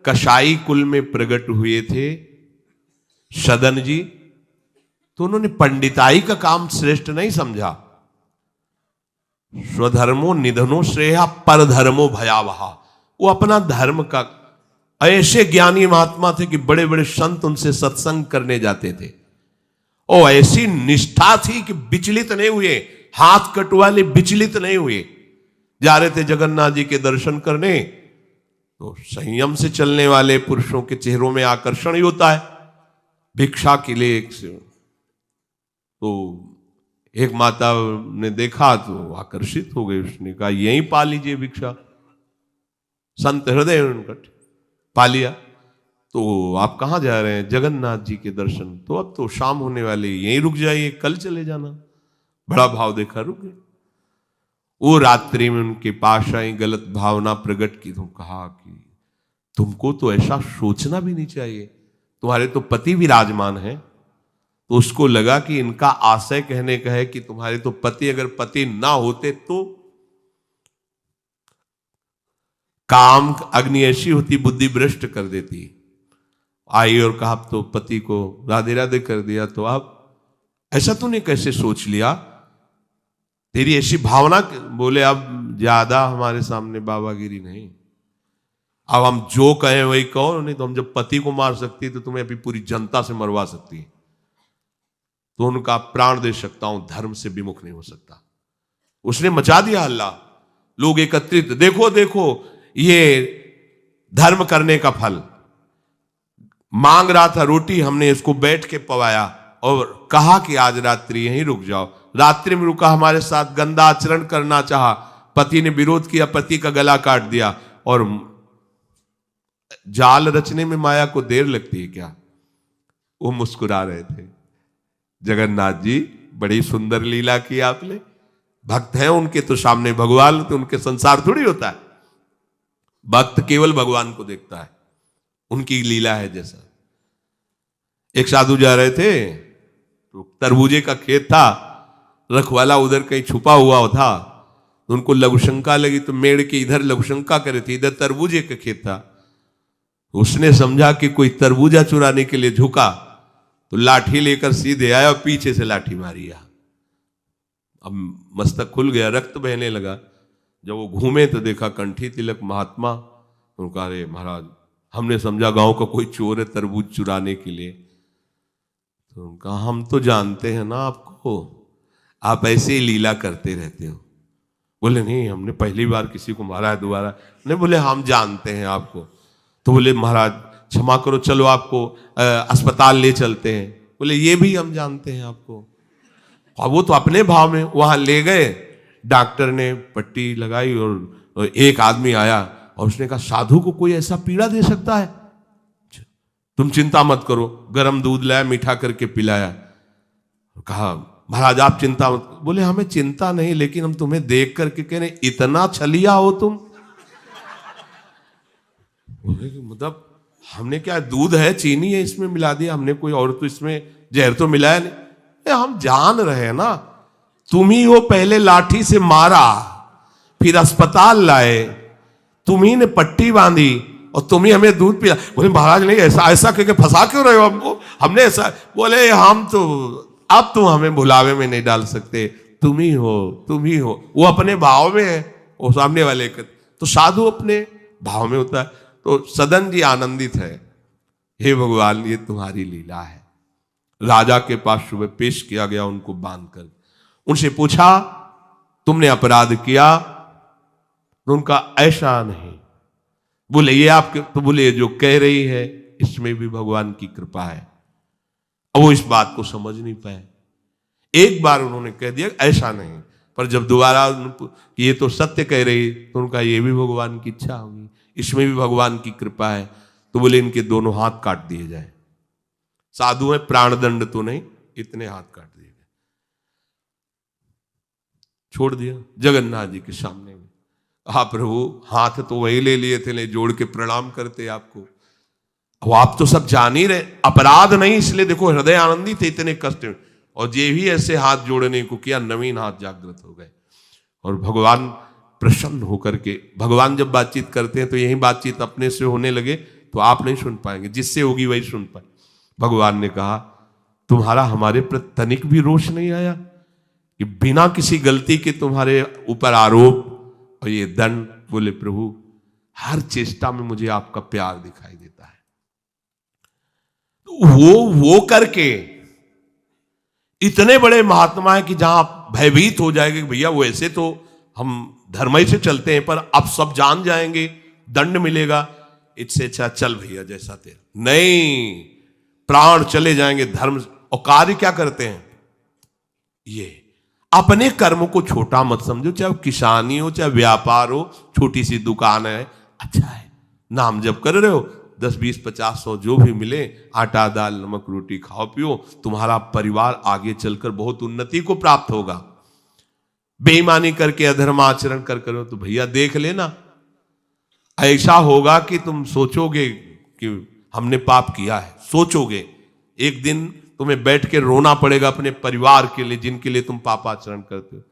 कसाई कुल में प्रकट हुए थे सदन जी, तो उन्होंने पंडिताई का काम श्रेष्ठ नहीं समझा। स्वधर्मो निधनो श्रेया परधर्मो भयावहा। वो अपना धर्म का, ऐसे ज्ञानी महात्मा थे कि बड़े बड़े संत उनसे सत्संग करने जाते थे, और ऐसी निष्ठा थी कि विचलित नहीं हुए, हाथ कटवाले विचलित नहीं हुए। जा रहे थे जगन्नाथ जी के दर्शन करने, तो संयम से चलने वाले पुरुषों के चेहरों में आकर्षण ही होता है। भिक्षा के लिए तो एक माता ने देखा तो आकर्षित हो गई, उसने कहा यहीं पा लीजिए भिक्षा। संत हृदय उनका पा लिया। तो आप कहाँ जा रहे हैं? जगन्नाथ जी के दर्शन। तो अब तो शाम होने वाली, यहीं रुक जाइए, कल चले जाना। बड़ा भाव देखा, रुक गए। वो रात्रि में उनके पास आई, गलत भावना प्रकट की, तो कहा कि तुमको तो ऐसा सोचना भी नहीं चाहिए, तुम्हारे तो पति विराजमान है। तो उसको लगा कि इनका आशय कहने का है कि तुम्हारे तो पति, अगर पति ना होते तो काम अग्नि ऐसी होती, बुद्धि भ्रष्ट कर देती। आई और कहा तो पति को राधे राधे कर दिया, तो आप ऐसा तूने कैसे सोच लिया, तेरी ऐसी भावना। बोले अब ज्यादा हमारे सामने बाबागिरी नहीं, अब हम जो कहें वही कहो, नहीं तो हम जब पति को मार सकती तो तुम्हें अभी पूरी जनता से मरवा सकती है। तो उनका प्राण दे सकता हूं, धर्म से विमुख नहीं हो सकता। उसने मचा दिया हल्ला, लोग एकत्रित, देखो देखो ये धर्म करने का फल। मांग रहा था रोटी, हमने इसको बैठ के पवाया और कहा कि आज रात्रि यहीं रुक जाओ। रात्रि में रुका, हमारे साथ गंदा आचरण करना चाहा, पति ने विरोध किया, पति का गला काट दिया। और जाल रचने में माया को देर लगती है क्या? वो मुस्कुरा रहे थे। जगन्नाथ जी बड़ी सुंदर लीला की आपने, भक्त हैं उनके तो सामने भगवान, तो उनके संसार थोड़ी होता है। भक्त केवल भगवान को देखता है, उनकी लीला है जैसा। एक साधु जा रहे थे, तो तरबूजे का खेत था, रखवाला उधर कहीं छुपा हुआ था, तो उनको लघुशंका लगी, तो मेड़ के इधर लघुशंका करे थे, इधर तरबूजे का खेत था। उसने समझा कि कोई तरबूजा चुराने के लिए झुका, तो लाठी लेकर सीधे आया और पीछे से लाठी मारी। अब मस्तक खुल गया, रक्त बहने लगा। जब वो घूमे तो देखा कंठी तिलक महात्मा। उनका अरे महाराज, हमने समझा गांव का कोई चोर है तरबूज चुराने के लिए। तो उनका हम तो जानते हैं ना आपको, आप ऐसे ही लीला करते रहते हो। बोले नहीं, हमने पहली बार किसी को मारा है, दोबारा नहीं। बोले हम जानते हैं आपको। तो बोले महाराज क्षमा करो, चलो आपको अस्पताल ले चलते हैं। बोले ये भी हम जानते हैं आपको। और वो तो अपने भाव में वहां ले गए, डॉक्टर ने पट्टी लगाई और एक आदमी आया और उसने कहा साधु को कोई ऐसा पीड़ा दे सकता है? तुम चिंता मत करो। गर्म दूध लाया, मीठा करके पिलाया। कहा महाराज आप चिंता मत। बोले हमें चिंता नहीं, लेकिन हम तुम्हें देख करके कह रहे इतना छलिया हो तुम। मतलब हमने क्या, दूध है, चीनी है, इसमें मिला दिया हमने, कोई और तो इसमें जहर तो मिलाया नहीं। हम जान रहे हैं ना, तुम ही वो पहले लाठी से मारा, फिर अस्पताल लाए, तुम ही ने पट्टी बांधी और तुम ही हमें दूध पिला। बोले महाराज नहीं, ऐसा ऐसा करके फंसा क्यों रहे हो हमको, हमने ऐसा। बोले हम तो अब तुम हमें भुलावे में नहीं डाल सकते, तुम ही हो, तुम ही हो। वो अपने भाव में है, वो सामने वाले के, तो साधु अपने भाव में होता है। तो सदन जी आनंदित है, हे भगवान ये तुम्हारी लीला है। राजा के पास सुबह पेश किया गया उनको बांधकर। उनसे पूछा तुमने अपराध किया? तो उनका ऐसा नहीं। बोले ये आपके, तो बोले जो कह रही है इसमें भी भगवान की कृपा है। अब वो इस बात को समझ नहीं पाए। एक बार उन्होंने कह दिया ऐसा नहीं, पर जब दोबारा ये तो सत्य कह रही, तो उनका ये भी भगवान की इच्छा होगी, इसमें भी भगवान की कृपा है। तो बोले इनके दोनों हाथ काट दिए जाए। साधु है, प्राणदंड तो नहीं, इतने हाथ काट दिए गए, छोड़ दिया जगन्नाथ जी के सामने में। हाँ प्रभु, हाथ तो वही ले लिए थे, ले जोड़ के प्रणाम करते आपको। अब आप तो सब जान ही रहे, अपराध नहीं, इसलिए देखो हृदय आनंदित थे, इतने कष्ट में। और जे भी ऐसे हाथ जोड़ने को किया, नवीन हाथ जागृत हो गए। और भगवान प्रसन्न होकर के, भगवान जब बातचीत करते हैं तो यही बातचीत अपने से होने लगे, तो आप नहीं सुन पाएंगे, जिससे होगी वही सुन पाए। भगवान ने कहा तुम्हारा हमारे प्रति तनिक भी रोष नहीं आया कि बिना किसी गलती के तुम्हारे ऊपर आरोप और ये दंड। बोले प्रभु हर चेष्टा में मुझे आपका प्यार दिखाई देता है। तो वो करके इतने बड़े महात्मा है कि जहां आप भयभीत हो जाएंगे कि भैया वो ऐसे तो हम धर्म से चलते हैं, पर अब सब जान जाएंगे, दंड मिलेगा, इससे अच्छा चल भैया जैसा तेरा। नहीं, प्राण चले जाएंगे धर्म। और कार्य क्या करते हैं, ये अपने कर्म को छोटा मत समझो, चाहे किसानी हो, चाहे व्यापार हो, छोटी सी दुकान है, अच्छा है, नाम जप कर रहे हो, 10, 20, 50, 100 जो भी मिले, आटा दाल नमक रोटी खाओ पियो, तुम्हारा परिवार आगे चलकर बहुत उन्नति को प्राप्त होगा। बेईमानी करके अधर्म आचरण कर करो तो भैया देख लेना, ऐसा होगा कि तुम सोचोगे कि हमने पाप किया है। सोचोगे, एक दिन तुम्हें बैठ के रोना पड़ेगा अपने परिवार के लिए जिनके लिए तुम पापाचरण करते हो।